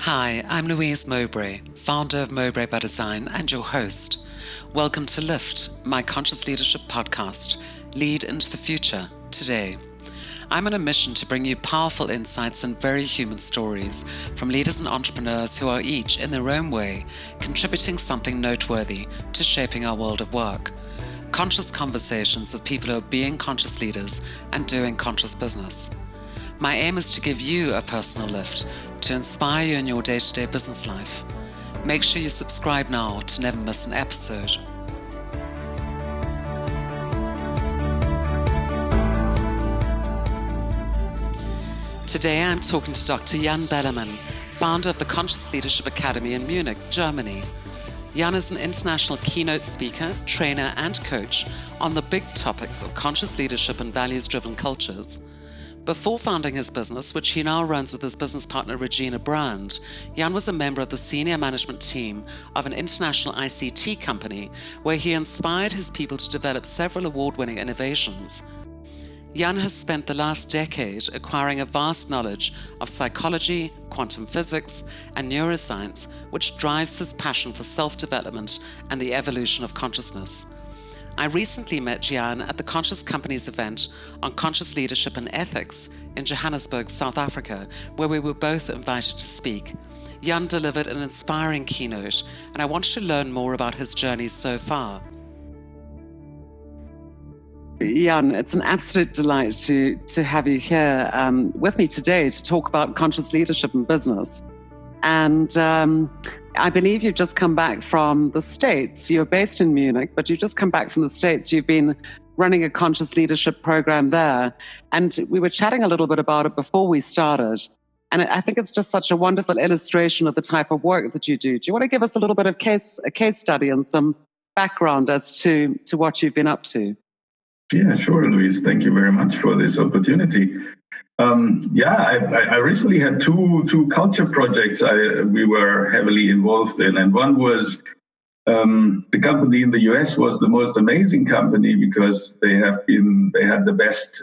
Hi, I'm Louise Mowbray, founder of Mowbray by Design and your host. Welcome to Lift, my conscious leadership podcast, Lead into the Future, today. I'm on a mission to bring you powerful insights and very human stories from leaders and entrepreneurs who are each, in their own way, contributing something noteworthy to shaping our world of work. Conscious conversations with people who are being conscious leaders and doing conscious business. My aim is to give you a personal lift to inspire you in your day-to-day business life. Make sure you subscribe now to never miss an episode. Today I'm talking to Dr. Jan Bellermann, founder of the Conscious Leadership Academy in Munich, Germany. Jan is an international keynote speaker, trainer and coach on the big topics of conscious leadership and values-driven cultures. Before founding his business, which he now runs with his business partner Regina Brand, Jan was a member of the senior management team of an international ICT company where he inspired his people to develop several award-winning innovations. Jan has spent the last decade acquiring a vast knowledge of psychology, quantum physics, and neuroscience, which drives his passion for self-development and the evolution of consciousness. I recently met Jan at the Conscious Companies event on conscious leadership and ethics in Johannesburg, South Africa, where we were both invited to speak. Jan delivered an inspiring keynote, and I wanted to learn more about his journey so far. Jan, it's an absolute delight to have you here with me today to talk about conscious leadership and business. And I believe you've just come back from the States. You're based in Munich, but you've just come back from the States. You've been running a conscious leadership program there. And we were chatting a little bit about it before we started. And I think it's just such a wonderful illustration of the type of work that you do. Do you want to give us a little bit of a case study and some background as to what you've been up to? Yeah, sure, Louise. Thank you very much for this opportunity. I recently had two culture projects we were heavily involved in, and one was the company in the US was the most amazing company because they had the best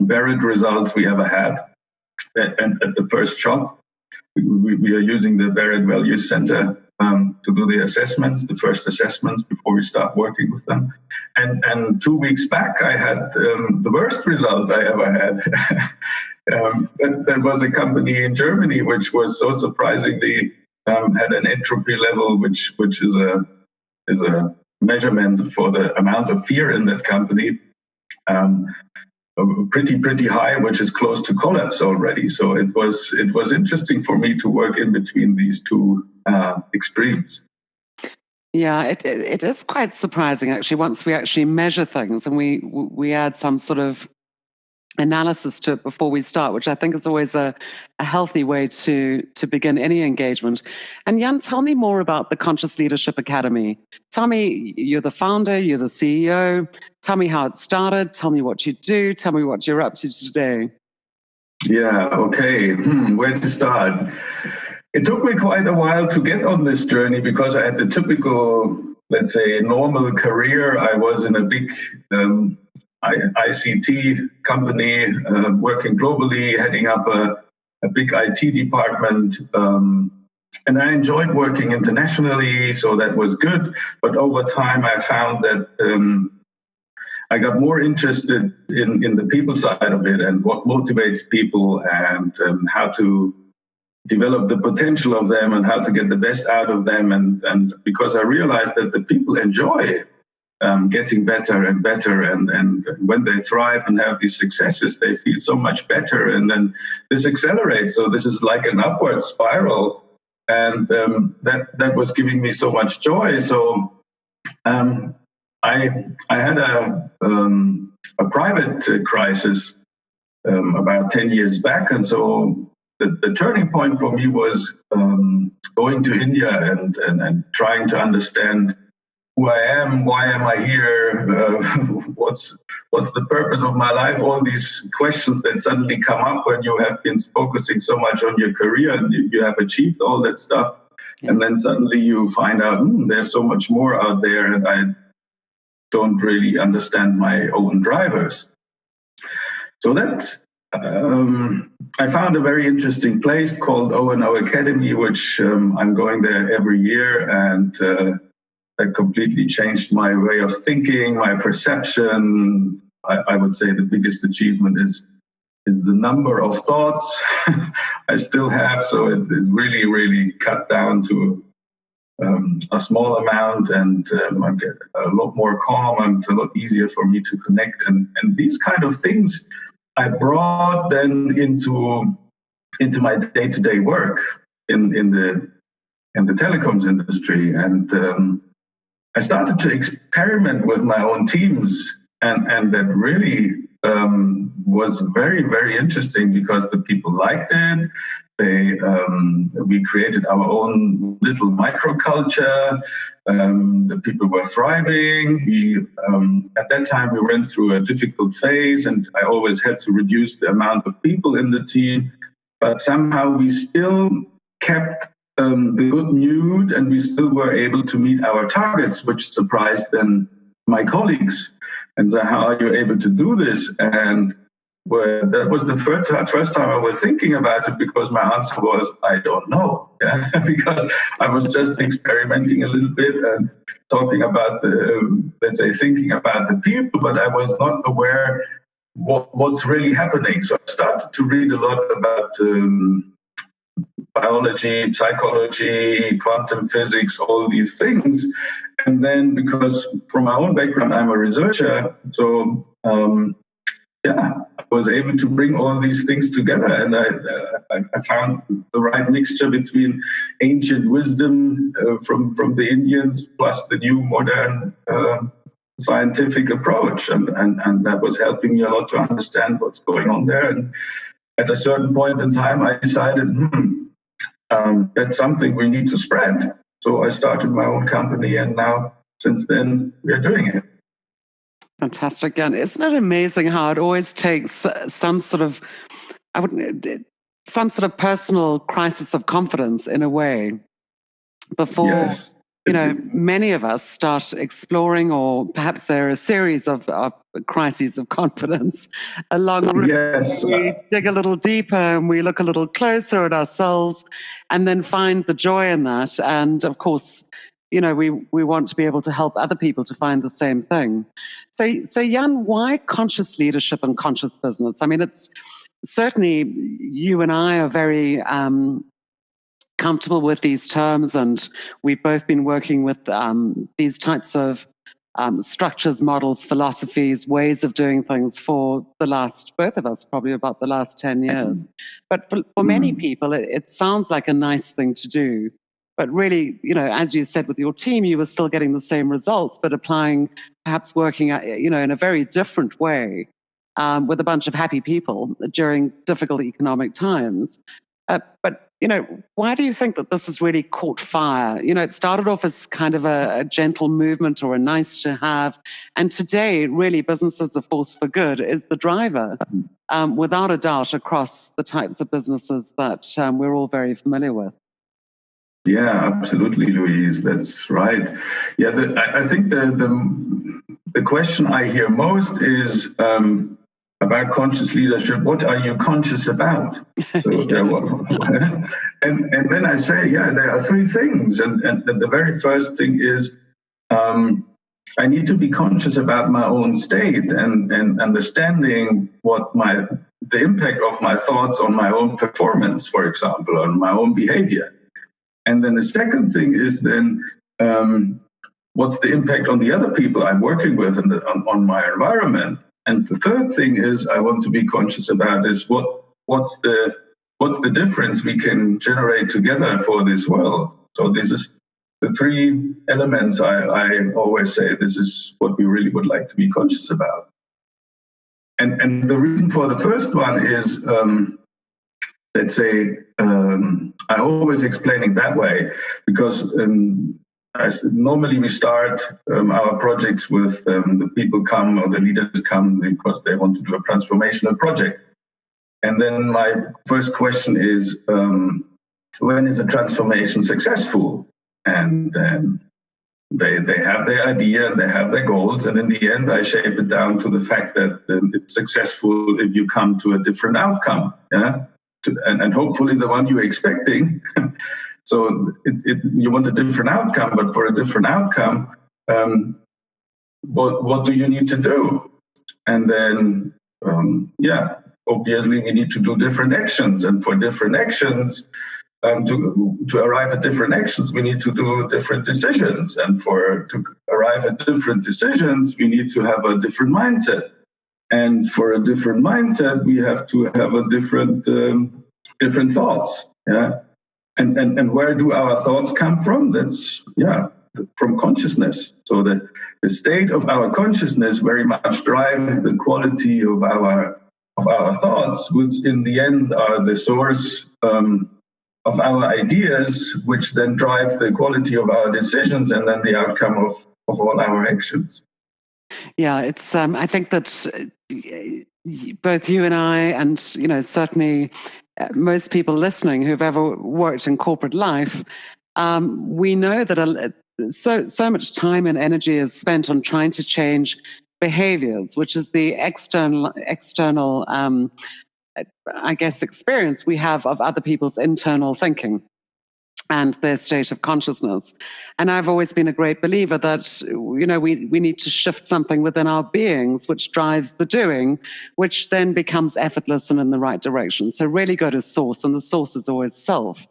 varied results we ever had, and at the first shot. We are using the Varied Values Center to do the first assessments before we start working with them. And 2 weeks back, I had the worst result I ever had. That was a company in Germany, which was so surprisingly had an entropy level, which is a measurement for the amount of fear in that company. Pretty high, which is close to collapse already. So it was interesting for me to work in between these two extremes. Yeah, it is quite surprising actually. Once we actually measure things and we add some sort of analysis to it before we start, which I think is always a healthy way to begin any engagement. And Jan, tell me more about the Conscious Leadership Academy. Tell me, you're the founder, you're the CEO. Tell me how it started. Tell me what you do. Tell me what you're up to today. Yeah, okay. Where to start? It took me quite a while to get on this journey because I had the typical, let's say, normal career. I was in a big ICT company, working globally, heading up a big IT department. And I enjoyed working internationally, so that was good. But over time, I found that I got more interested in the people side of it and what motivates people and how to develop the potential of them and how to get the best out of them. And because I realized that the people enjoy getting better and better, and when they thrive and have these successes, they feel so much better, and then this accelerates. So this is like an upward spiral, and that was giving me so much joy. So I had a private crisis about 10 years back, and so the turning point for me was going to India and trying to understand who I am, why am I here, what's the purpose of my life, all these questions that suddenly come up when you have been focusing so much on your career and you have achieved all that stuff. Yeah. And then suddenly you find out there's so much more out there and I don't really understand my own drivers. So that I found a very interesting place called O&O Academy, which I'm going there every year, and that completely changed my way of thinking, my perception. I would say the biggest achievement is the number of thoughts I still have. So it's really, really cut down to a small amount, and I get a lot more calm, and it's a lot easier for me to connect. And these kind of things I brought then into my day-to-day work in the telecoms industry, and I started to experiment with my own teams, and that really was very, very interesting because the people liked it. We created our own little microculture. The people were thriving. At that time, we went through a difficult phase, and I always had to reduce the amount of people in the team. But somehow we still kept the good mood, and we still were able to meet our targets, which surprised then my colleagues. And so, how are you able to do this? And that was the first time I was thinking about it, because my answer was, I don't know. Yeah? Because I was just experimenting a little bit and talking about thinking about the people, but I was not aware what's really happening. So I started to read a lot about biology, psychology, quantum physics, all these things. And then, because from my own background, I'm a researcher, so I was able to bring all these things together, and I found the right mixture between ancient wisdom from the Indians plus the new modern scientific approach, and that was helping me a lot to understand what's going on there. And at a certain point in time, I decided, that's something we need to spread. So I started my own company, and now, since then, we are doing it. Fantastic. And isn't it amazing how it always takes some sort of personal crisis of confidence in a way before, yes. Many of us start exploring, or perhaps there are a series of crises of confidence along the route. Yes. We dig a little deeper and we look a little closer at ourselves, and then find the joy in that. And of course, we want to be able to help other people to find the same thing. So Jan, why conscious leadership and conscious business? I mean, it's certainly, you and I are very comfortable with these terms, and we've both been working with these types of structures, models, philosophies, ways of doing things for both of us, probably about the last 10 years. But for many people, it sounds like a nice thing to do. But really, as you said with your team, you were still getting the same results, but perhaps working, in a very different way with a bunch of happy people during difficult economic times. But why do you think that this has really caught fire? It started off as kind of a gentle movement or a nice to have. And today, really, business as a force for good is the driver, without a doubt, across the types of businesses that we're all very familiar with. Yeah, absolutely, Louise. That's right. Yeah, I think the question I hear most is about conscious leadership. What are you conscious about? So, and then I say, there are three things. And the very first thing is I need to be conscious about my own state and understanding the impact of my thoughts on my own performance, for example, on my own behavior. And then the second thing is then what's the impact on the other people I'm working with and on my environment. And the third thing is I want to be conscious about is what's the difference we can generate together for this world. So this is the three elements I always say this is what we really would like to be conscious about. And the reason for the first one is, let's say, I always explain it that way because normally we start our projects with the people come or the leaders come because they want to do a transformational project. And then my first question is, when is a transformation successful? And they have their idea and they have their goals, and in the end, I shape it down to the fact that it's successful if you come to a different outcome, yeah, and hopefully the one you're expecting. So you want a different outcome, but for a different outcome, what do you need to do? And then, obviously we need to do different actions, and for different actions. To arrive at different actions, we need to do different decisions. And to arrive at different decisions, we need to have a different mindset. And for a different mindset, we have to have a different thoughts. Yeah. And where do our thoughts come from? That's from consciousness. So the state of our consciousness very much drives the quality of our thoughts, which in the end are the source of our ideas, which then drive the quality of our decisions and then the outcome of all our actions. Yeah, it's. I think that both you and I, and certainly most people listening who've ever worked in corporate life, we know that so much time and energy is spent on trying to change behaviors, which is the external. I guess, experience we have of other people's internal thinking and their state of consciousness. And I've always been a great believer that, we need to shift something within our beings, which drives the doing, which then becomes effortless and in the right direction. So really go to source, and the source is always self.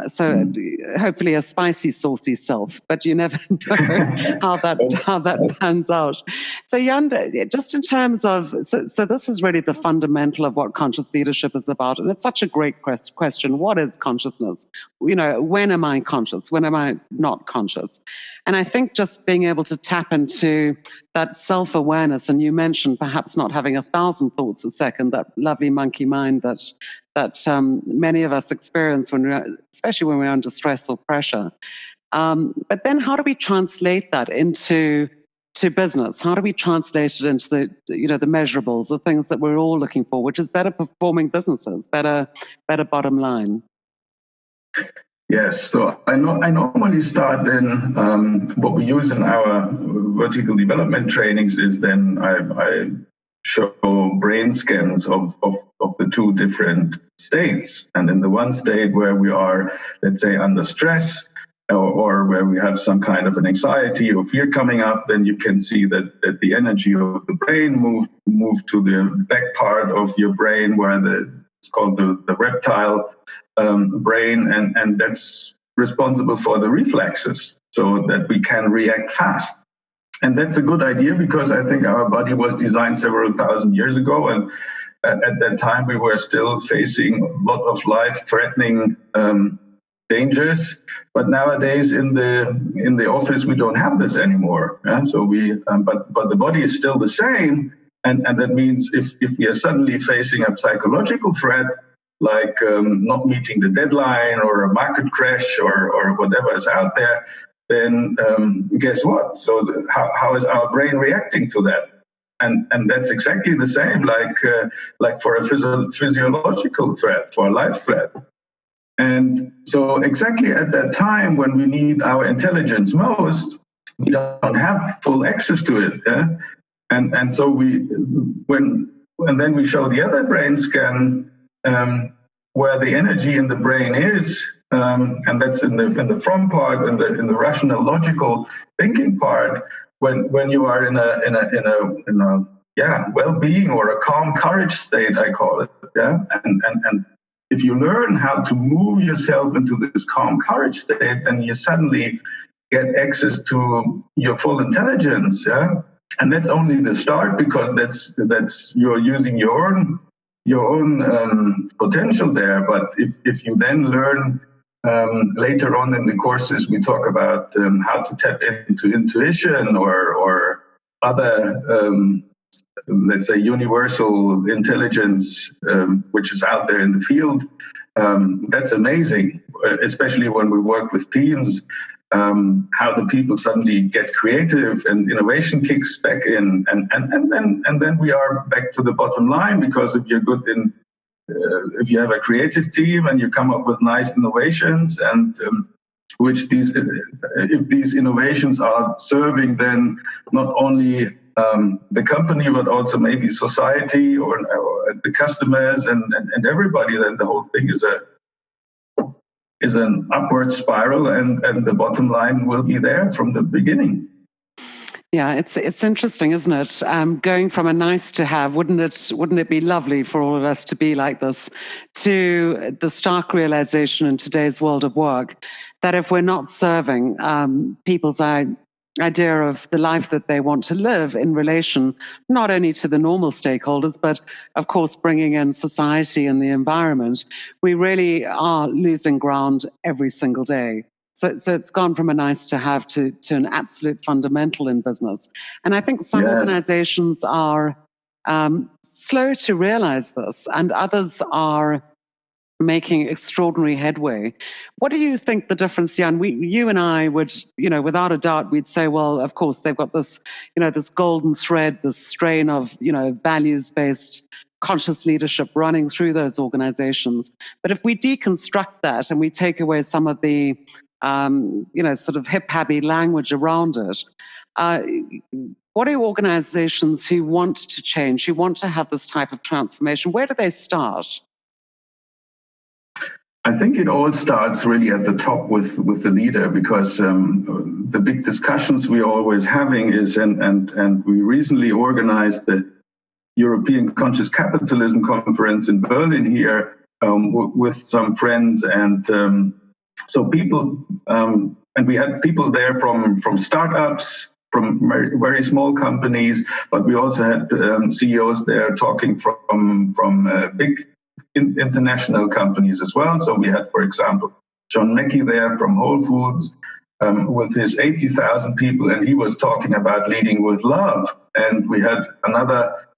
So hopefully a spicy, saucy self, but you never know how that pans out. So Jan, just in terms of, so this is really the fundamental of what conscious leadership is about. And it's such a great question. What is consciousness? When am I conscious? When am I not conscious? And I think just being able to tap into that self-awareness, and you mentioned perhaps not having 1,000 thoughts a second, that lovely monkey mind that many of us experience especially when we're under stress or pressure. But then how do we translate that into business? How do we translate it into the measurables, the things that we're all looking for, which is better performing businesses, better bottom line? Yes, so I normally start then, what we use in our vertical development trainings is then I show brain scans of the two different states. And in the one state where we are, let's say, under stress, or where we have some kind of an anxiety or fear coming up, then you can see that the energy of the brain move to the back part of your brain, where it's called the reptile brain, and that's responsible for the reflexes, so that we can react fast. And that's a good idea, because I think our body was designed several thousand years ago, and at that time we were still facing a lot of life-threatening dangers. But nowadays in the office we don't have this anymore. Yeah? So but the body is still the same, and that means if we are suddenly facing a psychological threat, like not meeting the deadline or a market crash or whatever is out there, then guess what? So how is our brain reacting to that? And that's exactly the same, like for a physiological threat, for a life threat. And so exactly at that time when we need our intelligence most, we don't have full access to it. Yeah? And so then we show the other brain scan where the energy in the brain is, and that's in the front part, in the rational, logical thinking part. When you are in a well-being or a calm courage state, I call it. Yeah, and if you learn how to move yourself into this calm courage state, then you suddenly get access to your full intelligence. Yeah, and that's only the start, because that's you're using your own potential there. But if you then learn later on in the courses, we talk about how to tap into intuition or other, let's say, universal intelligence, which is out there in the field. That's amazing, especially when we work with teams, how the people suddenly get creative and innovation kicks back in, and then we are back to the bottom line, because if you're good in if you have a creative team and you come up with nice innovations, and which if these innovations are serving then not only the company, but also maybe society or the customers and everybody, then the whole thing is an upward spiral, and the bottom line will be there from the beginning. Yeah, it's interesting, isn't it? Going from a nice to have, wouldn't it be lovely for all of us to be like this, to the stark realization in today's world of work that if we're not serving people's idea of the life that they want to live in relation not only to the normal stakeholders, but of course bringing in society and the environment, we really are losing ground every single day. So it's gone from a nice to have to an absolute fundamental in business. And I think some organizations are slow to realize this, and others are making extraordinary headway. What do you think the difference, Jan? You and I would, without a doubt, we'd say, well, of course, they've got this, this golden thread, this strain of, values-based conscious leadership running through those organizations. But if we deconstruct that and we take away some of the, sort of hip-happy language around it, what are organizations who want to change, who want to have this type of transformation? Where do they start? I think it all starts really at the top with the leader, because the big discussions we're always having is, and we recently organized the European Conscious Capitalism Conference in Berlin here with some friends, and so people, and we had people there from startups, from very small companies, but we also had CEOs there talking from big international companies as well. So we had, for example, John Mackey there from Whole Foods with his 80,000 people, and he was talking about leading with love. And we had another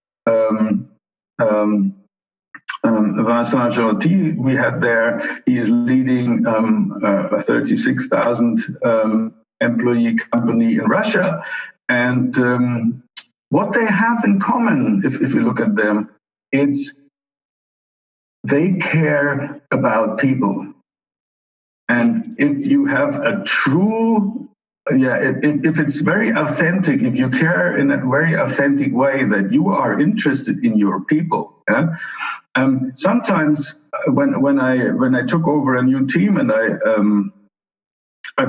Vincent Gentil we had there. He is leading a 36,000 employee company in Russia. And what they have in common, if you look at them, it's they care about people. And if you have a true, if it's very authentic, if you care in a very authentic way that you are interested in your people. Sometimes when I took over a new team, and I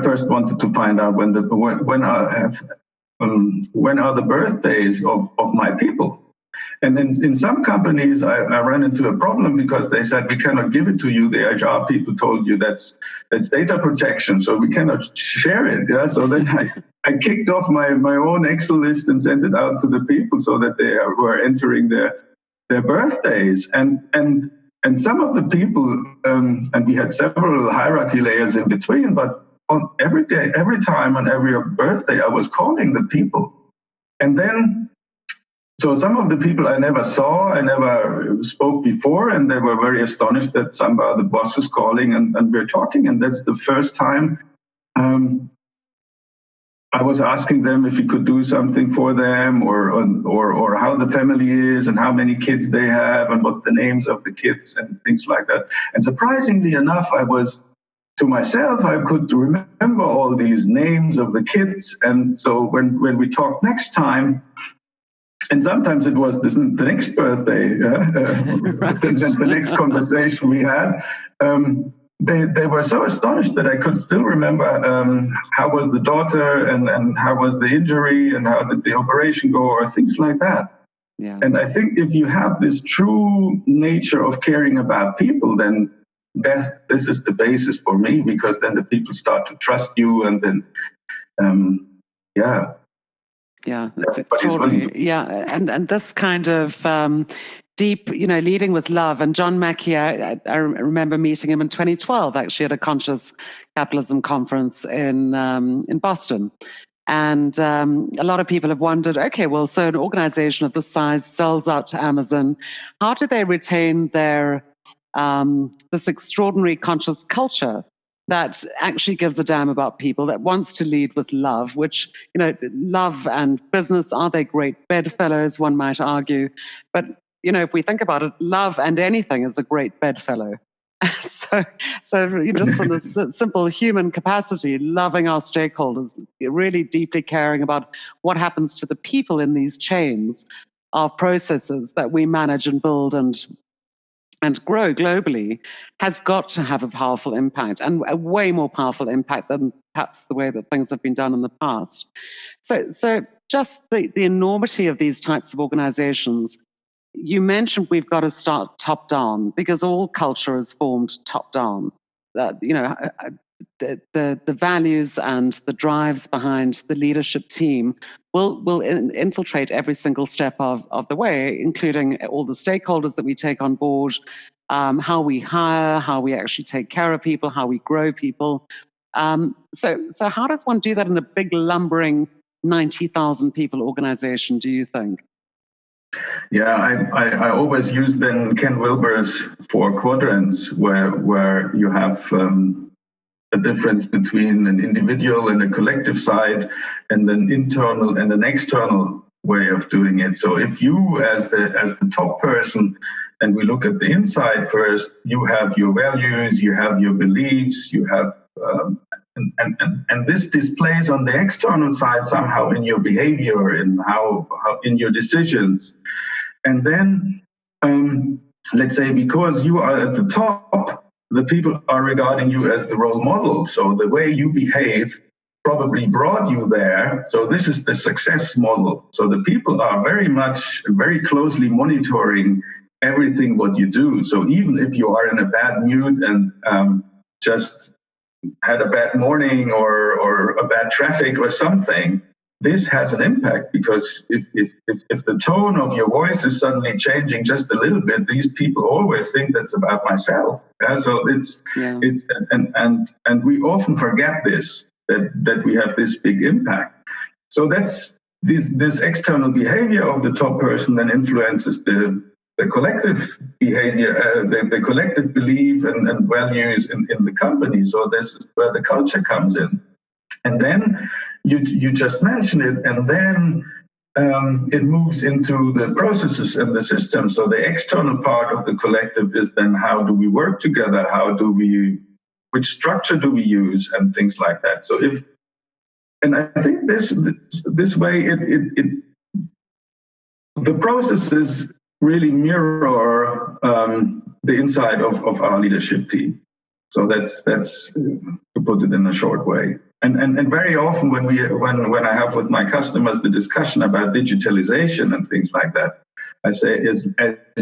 first wanted to find out when are the birthdays of my people. And then in some companies, I ran into a problem because they said, we cannot give it to you. The HR people told you that's data protection, so we cannot share it. Yeah? So then I kicked off my own Excel list and sent it out to the people so that they were entering their birthdays. And some of the people, and we had several hierarchy layers in between, but on every day, every time on every birthday, I was calling the people. And then so some of the people I never saw, I never spoke before, and they were very astonished that some of the boss is calling and we're talking. And that's the first time I was asking them if we could do something for them, or how the family is and how many kids they have and what the names of the kids and things like that. And surprisingly enough, I could remember all these names of the kids. And so when we talk next time, and sometimes it was the next birthday, the next conversation we had, they were so astonished that I could still remember how was the daughter and how was the injury and how did the operation go, or things like that. Yeah. And I think if you have this true nature of caring about people, then this is the basis for me, because then the people start to trust you, and then, Yeah, that's extraordinary. Yeah, and this kind of deep, leading with love. And John Mackey, I remember meeting him in 2012, actually, at a conscious capitalism conference in Boston. And a lot of people have wondered, okay, well, so an organization of this size sells out to Amazon. How do they retain their this extraordinary conscious culture that actually gives a damn about people, that wants to lead with love, which, love and business, are they great bedfellows, one might argue. But, if we think about it, love and anything is a great bedfellow. So just from this simple human capacity, loving our stakeholders, really deeply caring about what happens to the people in these chains of processes that we manage and build and grow globally, has got to have a powerful impact, and a way more powerful impact than perhaps the way that things have been done in the past. So just the enormity of these types of organizations. You mentioned we've got to start top down, because all culture is formed top down. The values and the drives behind the leadership team will infiltrate every single step of the way, including all the stakeholders that we take on board, how we hire, how we actually take care of people, how we grow people. So how does one do that in a big, lumbering 90,000 people organization, do you think? Yeah, I always use then Ken Wilber's 4 quadrants, where you have a difference between an individual and a collective side, and an internal and an external way of doing it. So if you, as the top person, and we look at the inside first, you have your values, you have your beliefs, you have and this displays on the external side somehow in your behavior, in how in your decisions. And then let's say, because you are at the top, the people are regarding you as the role model. So the way you behave probably brought you there. So this is the success model. So the people are very closely monitoring everything what you do. So even if you are in a bad mood and just had a bad morning or a bad traffic or something, this has an impact, because if the tone of your voice is suddenly changing just a little bit, these people always think that's about myself. Yeah? So it's and we often forget this, that we have this big impact. So that's this external behavior of the top person then influences the collective behavior, the collective belief and values in the company. So this is where the culture comes in. And then you just mentioned it, and then it moves into the processes and the systems. So the external part of the collective is then, how do we work together? Which structure do we use, and things like that. So and I think this way the processes really mirror the inside of our leadership team. So that's to put it in a short way. And very often when I have with my customers the discussion about digitalization and things like that, I say, as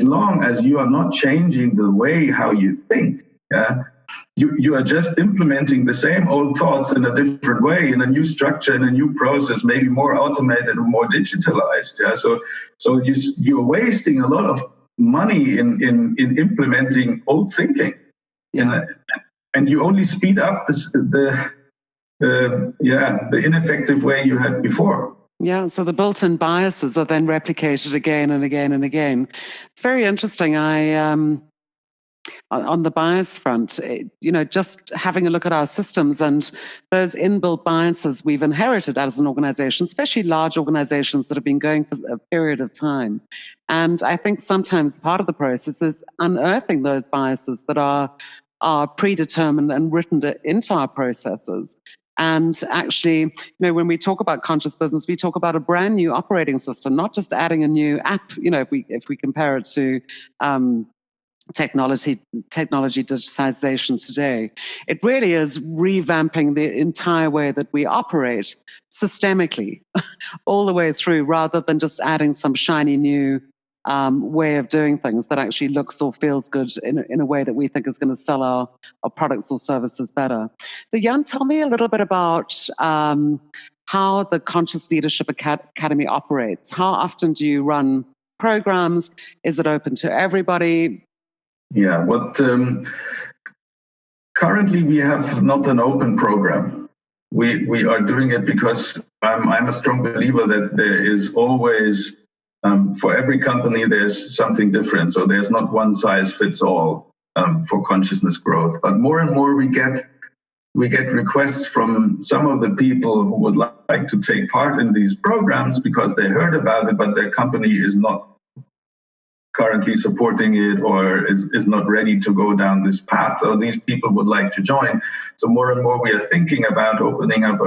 long as you are not changing the way how you think, you are just implementing the same old thoughts in a different way, in a new structure, in a new process, maybe more automated or more digitalized. Yeah? So you're wasting a lot of money in implementing old thinking. Yeah. And you only speed up the ineffective way you had before. Yeah, so the built-in biases are then replicated again and again and again. It's very interesting. On the bias front, just having a look at our systems and those inbuilt biases we've inherited as an organization, especially large organizations that have been going for a period of time. And I think sometimes part of the process is unearthing those biases that are predetermined and written into our processes. And actually, when we talk about conscious business, we talk about a brand new operating system, not just adding a new app. If we compare it to technology digitization today, it really is revamping the entire way that we operate systemically all the way through, rather than just adding some shiny new way of doing things that actually looks or feels good in a way that we think is going to sell our products or services better. So Jan, tell me a little bit about how the Conscious Leadership Academy operates. How often do you run programs? Is it open to everybody? Yeah, currently we have not an open program. We are doing it because I'm a strong believer that there is always, for every company, there's something different. So there's not one size fits all for consciousness growth. But more and more we get requests from some of the people who would like to take part in these programs because they heard about it, but their company is not currently supporting it or is not ready to go down this path, or these people would like to join. So more and more we are thinking about opening up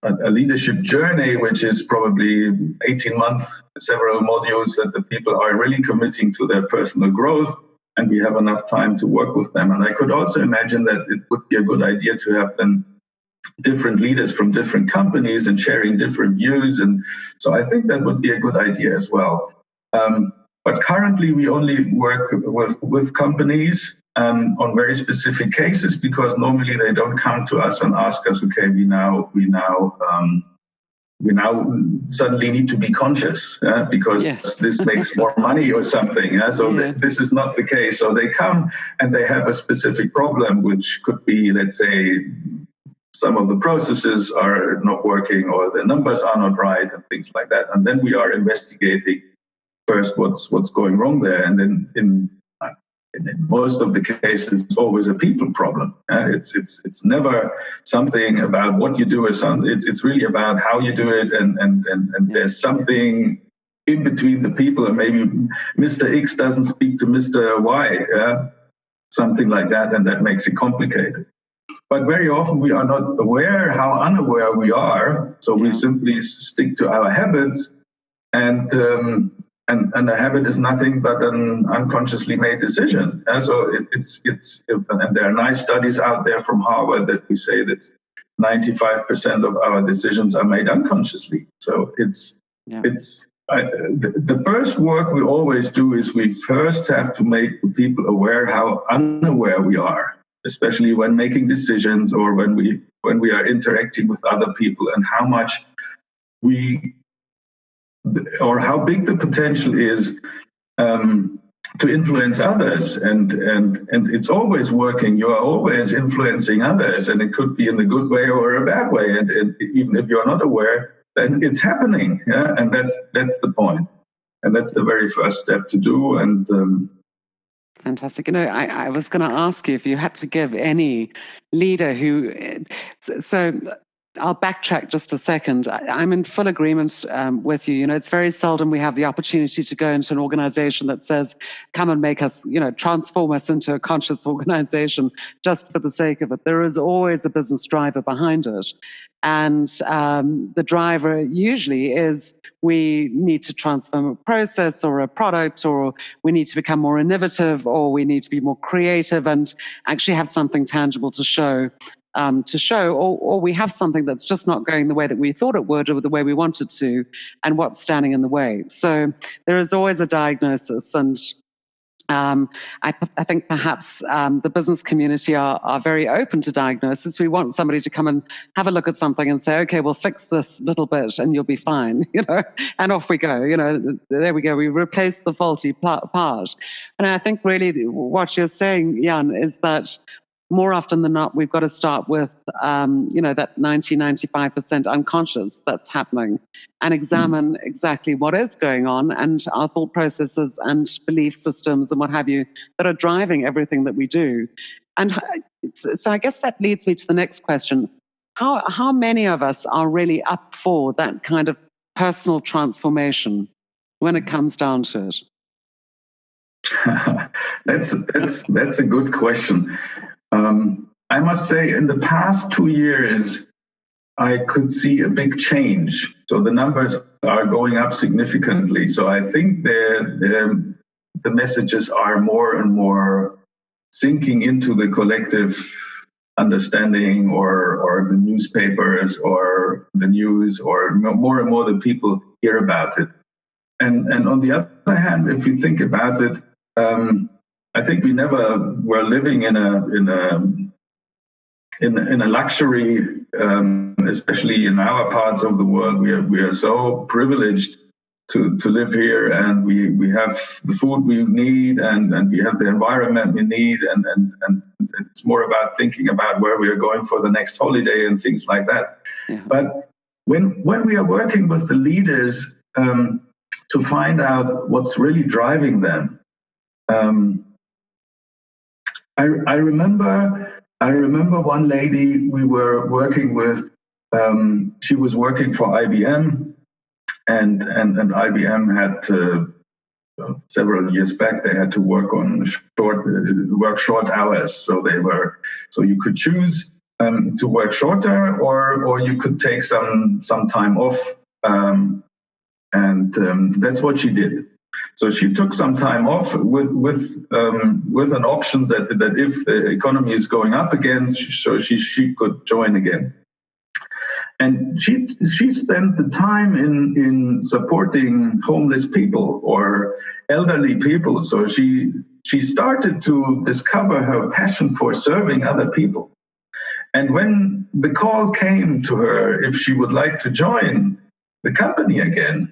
a leadership journey, which is probably 18 months, several modules that the people are really committing to their personal growth, and we have enough time to work with them. And I could also imagine that it would be a good idea to have them different leaders from different companies and sharing different views. And so I think that would be a good idea as well. But currently we only work with companies on very specific cases, because normally they don't come to us and ask us, okay, we now suddenly need to be conscious because this makes more money or something. This is not the case. So they come and they have a specific problem, which could be, let's say, some of the processes are not working or the numbers are not right and things like that. And then we are investigating first what's going wrong there. And then in most of the cases, it's always a people problem. It's never something about what you do. It's really about how you do it. And there's something in between the people. And maybe Mr. X doesn't speak to Mr. Y, something like that. And that makes it complicated. But very often we are not aware how unaware we are. So we simply stick to our habits, and a habit is nothing but an unconsciously made decision. So and there are nice studies out there from Harvard that we say that 95% of our decisions are made unconsciously. So the first work we always do is we first have to make people aware how unaware we are, especially when making decisions or when we are interacting with other people, and how much how big the potential is to influence others. And it's always working. You are always influencing others, and it could be in a good way or a bad way. And even if you're not aware, then it's happening. And that's the point. And that's the very first step to do. And fantastic. I was going to ask you if you had to give any leader who... So I'll backtrack just a second. I'm in full agreement with you. It's very seldom we have the opportunity to go into an organization that says, come and make us, transform us into a conscious organization just for the sake of it. There is always a business driver behind it. And the driver usually is, we need to transform a process or a product, or we need to become more innovative, or we need to be more creative and actually have something tangible to show, or we have something that's just not going the way that we thought it would or the way we wanted to, and what's standing in the way. So there is always a diagnosis, and I think perhaps the business community are very open to diagnosis. We want somebody to come and have a look at something and say, okay, we'll fix this little bit and you'll be fine, and off we go. There we go. We replace the faulty part. And I think really what you're saying, Jan, is that more often than not, we've got to start with, that 95% unconscious that's happening, and examine exactly what is going on and our thought processes and belief systems and what have you that are driving everything that we do. And so I guess that leads me to the next question. How many of us are really up for that kind of personal transformation when it comes down to it? That's a good question. I must say, in the past 2 years, I could see a big change. So the numbers are going up significantly. So I think the messages are more and more sinking into the collective understanding, or the newspapers or the news, or more and more the people hear about it. And on the other hand, if you think about it, I think we never were living in a luxury, especially in our parts of the world. We are so privileged to live here, and we have the food we need, and we have the environment we need, and it's more about thinking about where we are going for the next holiday and things like that. Yeah. But when we are working with the leaders to find out what's really driving them, I remember one lady we were working with. She was working for IBM, and IBM had several years back, they had to work on short hours. So you could choose to work shorter, or you could take some time off, and that's what she did. So she took some time off with an option that if the economy is going up again, so she could join again. And she spent the time in supporting homeless people or elderly people. So she started to discover her passion for serving other people. And when the call came to her if she would like to join the company again,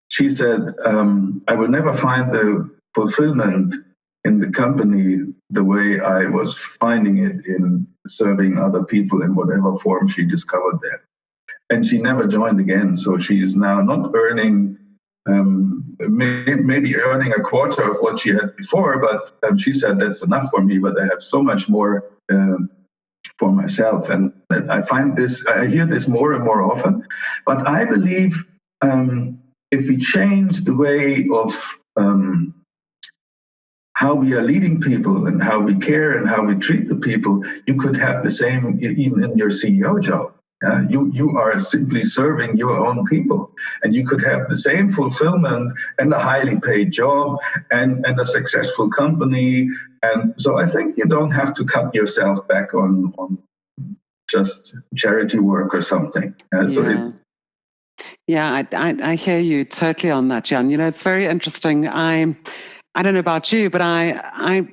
she said, I will never find the fulfillment in the company the way I was finding it in serving other people in whatever form she discovered there. And she never joined again. So she is now not earning, maybe earning a quarter of what she had before, but she said, that's enough for me, but I have so much more for myself. And I hear this more and more often. But I believe if we change the way of how we are leading people and how we care and how we treat the people, you could have the same even in your CEO job. You are simply serving your own people, and you could have the same fulfillment and a highly paid job and a successful company. And so I think you don't have to cut yourself back on just charity work or something. I hear you totally on that, Jan. You know, it's very interesting. I don't know about you, but I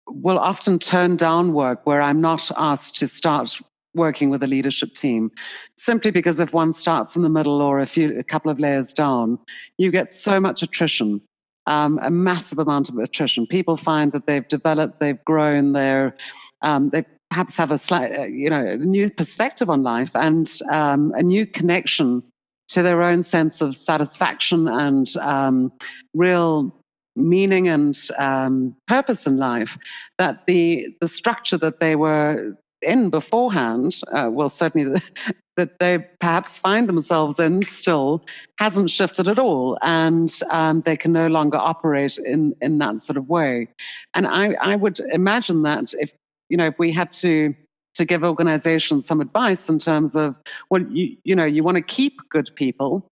will often turn down work where I'm not asked to start working with a leadership team, simply because if one starts in the middle or a couple of layers down, you get so much attrition, a massive amount of attrition. People find that they've developed, they've grown, they perhaps have a slight, a new perspective on life and a new connection to their own sense of satisfaction and real meaning and purpose in life, that the structure that they were in beforehand, certainly that they perhaps find themselves in still, hasn't shifted at all, and they can no longer operate in that sort of way. And I would imagine that if we had to give organizations some advice in terms of, well, you want to keep good people,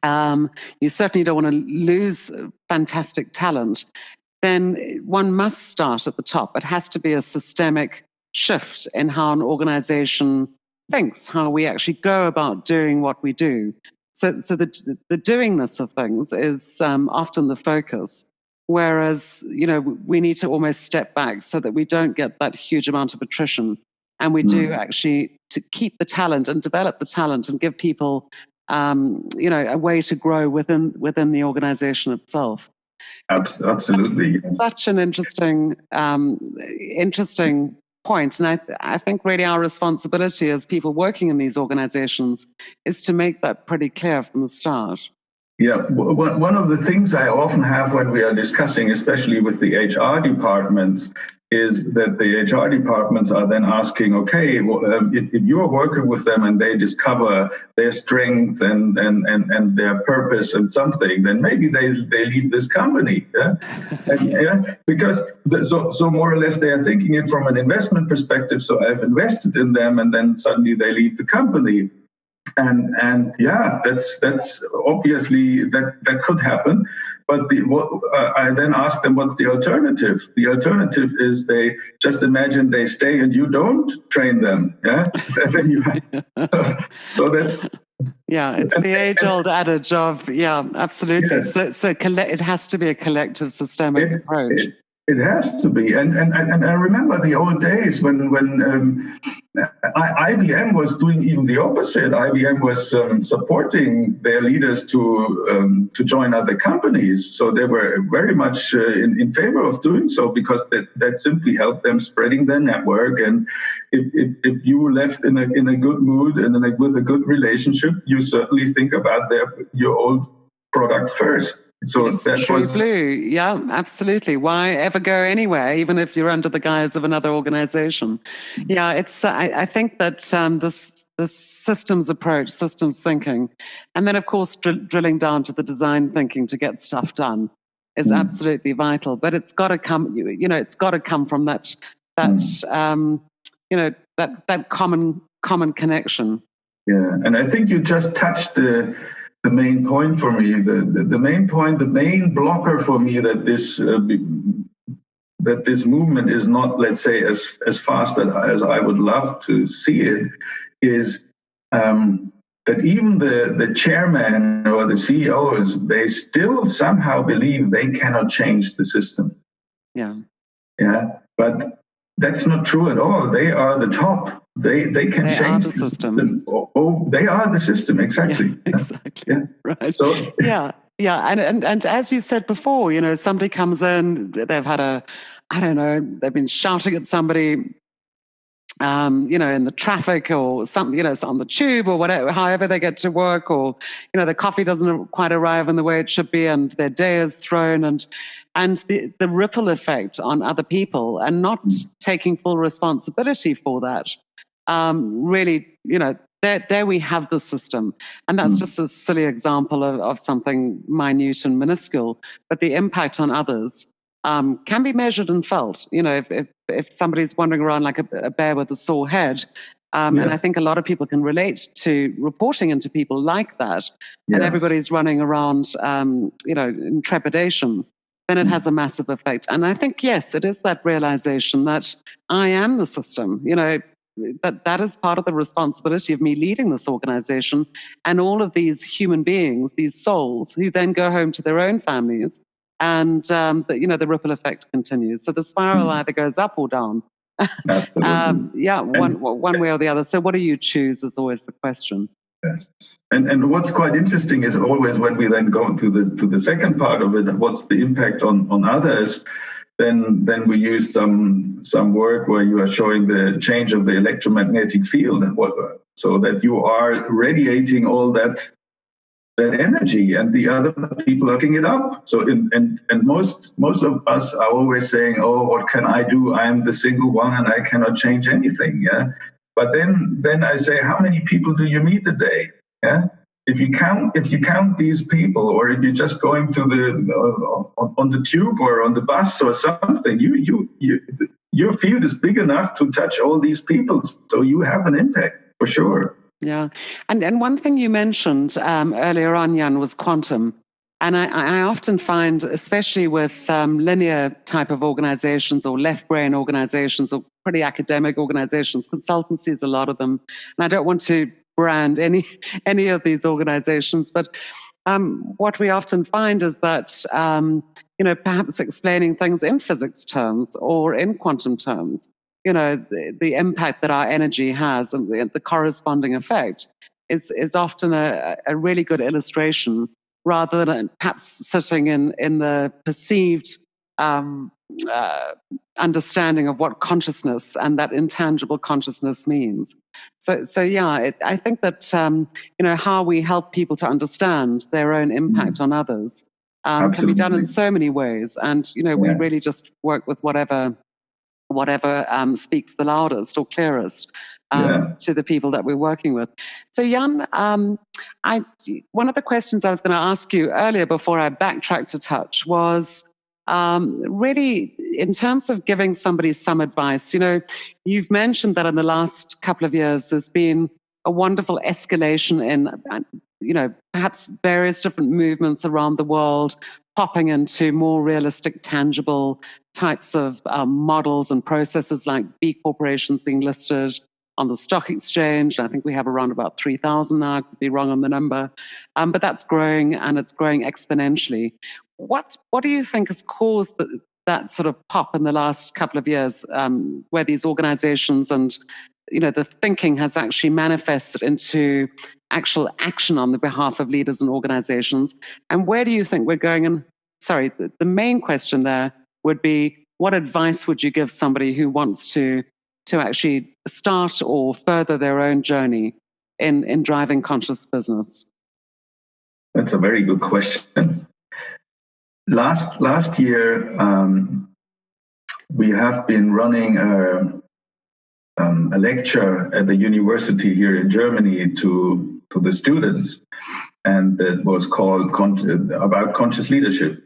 you certainly don't want to lose fantastic talent, then one must start at the top. It has to be a systemic shift in how an organization thinks, how we actually go about doing what we do. So the doingness of things is often the focus, whereas we need to almost step back so that we don't get that huge amount of attrition, and we do actually to keep the talent and develop the talent and give people a way to grow within the organization itself. Absolutely. Such an interesting point. And I think really our responsibility as people working in these organizations is to make that pretty clear from the start. Yeah, one of the things I often have when we are discussing, especially with the HR departments, is that the HR departments are then asking, okay, if you're working with them and they discover their strength and their purpose and something, then maybe they leave this company. Because so more or less they are thinking it from an investment perspective. So I've invested in them, and then suddenly they leave the company. And that's obviously that could happen. But I then ask them, what's the alternative? The alternative is they just imagine they stay and you don't train them. Yeah, so that's. Yeah, it's the age-old adage of, absolutely. Yeah. So it has to be a collective, systemic approach. It has to be, and I remember the old days when IBM was doing even the opposite. IBM was supporting their leaders to join other companies. So they were very much in favor of doing so, because that simply helped them spreading their network. And if you left in a good mood and with a good relationship, you certainly think about your old products first. So it's true blue. Yeah, absolutely. Why ever go anywhere, even if you're under the guise of another organization? Yeah, it's. I think that this systems approach, systems thinking, and then of course drilling down to the design thinking to get stuff done. is absolutely vital. But it's got to come, it's got to come from that common connection. Yeah, and I think you just touched the main point for me. The main point, the main blocker for me that this movement is not, let's say, as fast as I would love to see it, is that even the chairman or the CEOs, they still somehow believe they cannot change the system. Yeah. But that's not true at all. They are the top. They can change the system. They are the system, exactly. Yeah, exactly. Yeah. Right. So, yeah. And as you said before, somebody comes in, they've had they've been shouting at somebody, in the traffic or something, it's on the tube or whatever, however they get to work, or, the coffee doesn't quite arrive in the way it should be, and their day is thrown, and the ripple effect on other people, and not taking full responsibility for that. Really, there we have the system. And that's just a silly example of something minute and minuscule, but the impact on others can be measured and felt. If somebody's wandering around like a bear with a sore head, and I think a lot of people can relate to reporting into people like that, and everybody's running around, in trepidation, then it has a massive effect. And I think, yes, it is that realization that I am the system, that is part of the responsibility of me leading this organization, and all of these human beings, these souls, who then go home to their own families, and the ripple effect continues. So the spiral either goes up or down. One way or the other. So what do you choose is always the question. Yes. And what's quite interesting is always when we then go to the second part of it, what's the impact on others? Then we use some work where you are showing the change of the electromagnetic field, so that you are radiating all that energy, and the other people are picking it up. So and most of us are always saying, "Oh, what can I do? I'm the single one, and I cannot change anything." Yeah. But then I say, how many people do you meet a day? Yeah. If you count these people, or if you're just going to on the tube or on the bus or something, your field is big enough to touch all these people, so you have an impact for sure. Yeah, and one thing you mentioned earlier on, Jan, was quantum. And I often find, especially with linear type of organizations or left brain organizations or pretty academic organizations, consultancies, a lot of them, and I don't want to brand any of these organizations, but what we often find is that perhaps explaining things in physics terms or in quantum terms, the impact that our energy has and the corresponding effect is often a really good illustration, rather than perhaps sitting in the perceived understanding of what consciousness and that intangible consciousness means. So yeah, I think that how we help people to understand their own impact on others can be done in so many ways, and we really just work with whatever speaks the loudest or clearest to the people that we're working with. So Jan, one of the questions I was going to ask you earlier before I backtracked a touch was really in terms of giving somebody some advice. You've mentioned that in the last couple of years there's been a wonderful escalation in perhaps various different movements around the world popping into more realistic, tangible types of models and processes, like B corporations being listed on the stock exchange. I think we have around about 3,000 now. I could be wrong on the number. But that's growing, and it's growing exponentially. What do you think has caused that sort of pop in the last couple of years, where these organizations and the thinking has actually manifested into actual action on the behalf of leaders and organizations? And where do you think we're going? And sorry, the main question there would be, what advice would you give somebody who wants to actually start or further their own journey in driving conscious business? That's a very good question. Last year, we have been running a lecture at the university here in Germany to the students, and that was called about conscious leadership.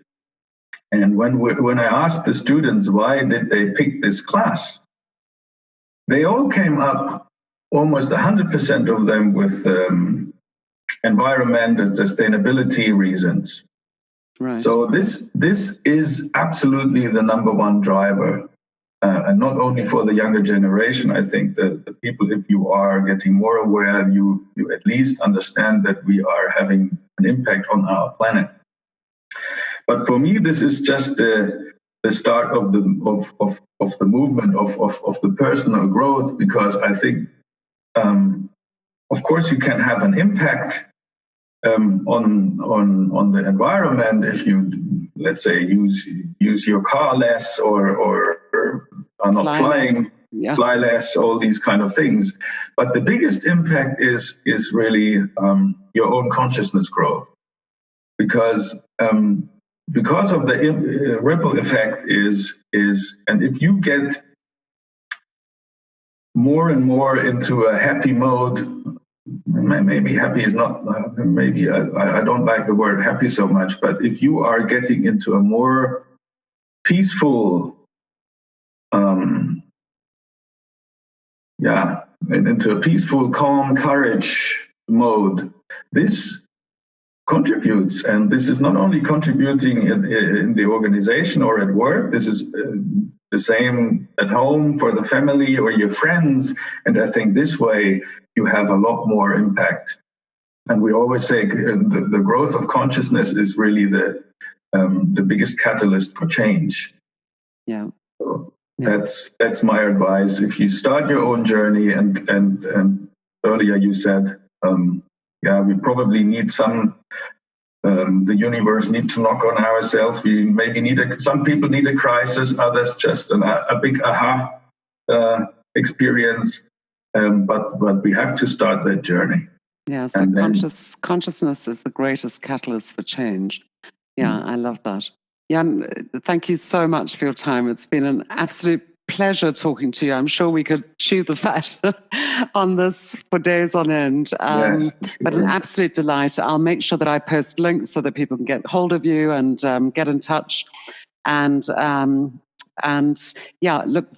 And when I asked the students why did they pick this class, they all came up, almost 100% of them, with environment and sustainability reasons. Right. So this is absolutely the number one driver, and not only for the younger generation. I think that the people, if you are getting more aware, you at least understand that we are having an impact on our planet. But for me, this is just the start of the movement of the personal growth, because I think, of course, you can have an impact on the environment if you, let's say, use your car less or are not flying, fly less, all these kind of things. But the biggest impact is really your own consciousness growth, because of the ripple effect is, and if you get more and more into a happy mode. Maybe happy is not, maybe I don't like the word happy so much, but if you are getting into a more peaceful, into a peaceful, calm, courage mode, this contributes. And this is not only contributing in the organization or at work, this is the same at home for the family or your friends. And I think this way you have a lot more impact. And we always say the growth of consciousness is really the biggest catalyst for change. Yeah. So that's my advice. If you start your own journey, and earlier you said, we probably need some. The universe needs to knock on ourselves. We maybe some people need a crisis, others just a big aha experience. But we have to start that journey. Yeah, so consciousness is the greatest catalyst for change. Yeah, I love that. Jan, thank you so much for your time. It's been an absolute pleasure talking to you. I'm sure we could chew the fat on this for days on end. Yes, but an absolute delight. I'll make sure that I post links so that people can get hold of you and get in touch. And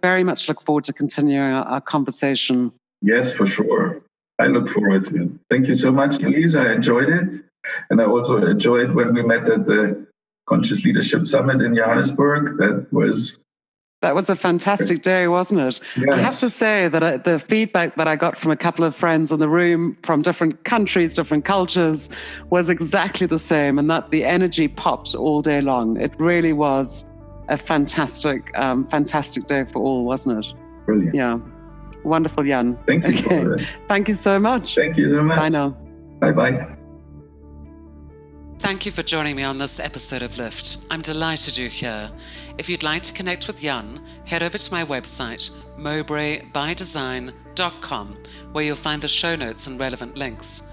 very much look forward to continuing our conversation. Yes, for sure. I look forward to it. Thank you so much, Louise. I enjoyed it. And I also enjoyed when we met at the Conscious Leadership Summit in Johannesburg. That was a fantastic day, wasn't it? Yes. I have to say that the feedback that I got from a couple of friends in the room from different countries, different cultures, was exactly the same, and that the energy popped all day long. It really was a fantastic day for all, wasn't it? Brilliant. Yeah. Wonderful, Jan. Thank you. Okay. Thank you so much. Thank you so much. Bye now. Bye-bye. Thank you for joining me on this episode of Lift. I'm delighted you're here. If you'd like to connect with Jan, head over to my website, mowbraybydesign.com, where you'll find the show notes and relevant links.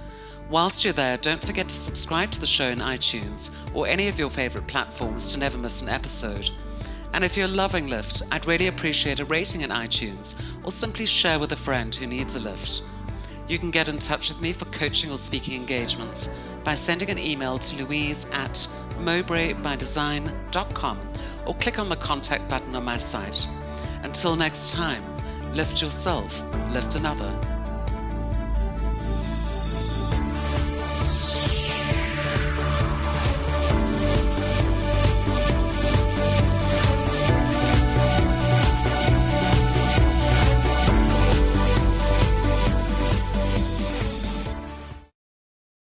Whilst you're there, don't forget to subscribe to the show in iTunes or any of your favorite platforms to never miss an episode. And if you're loving Lift, I'd really appreciate a rating in iTunes, or simply share with a friend who needs a lift. You can get in touch with me for coaching or speaking engagements by sending an email to Louise at mowbraybydesign.com, or click on the contact button on my site. Until next time, lift yourself, lift another.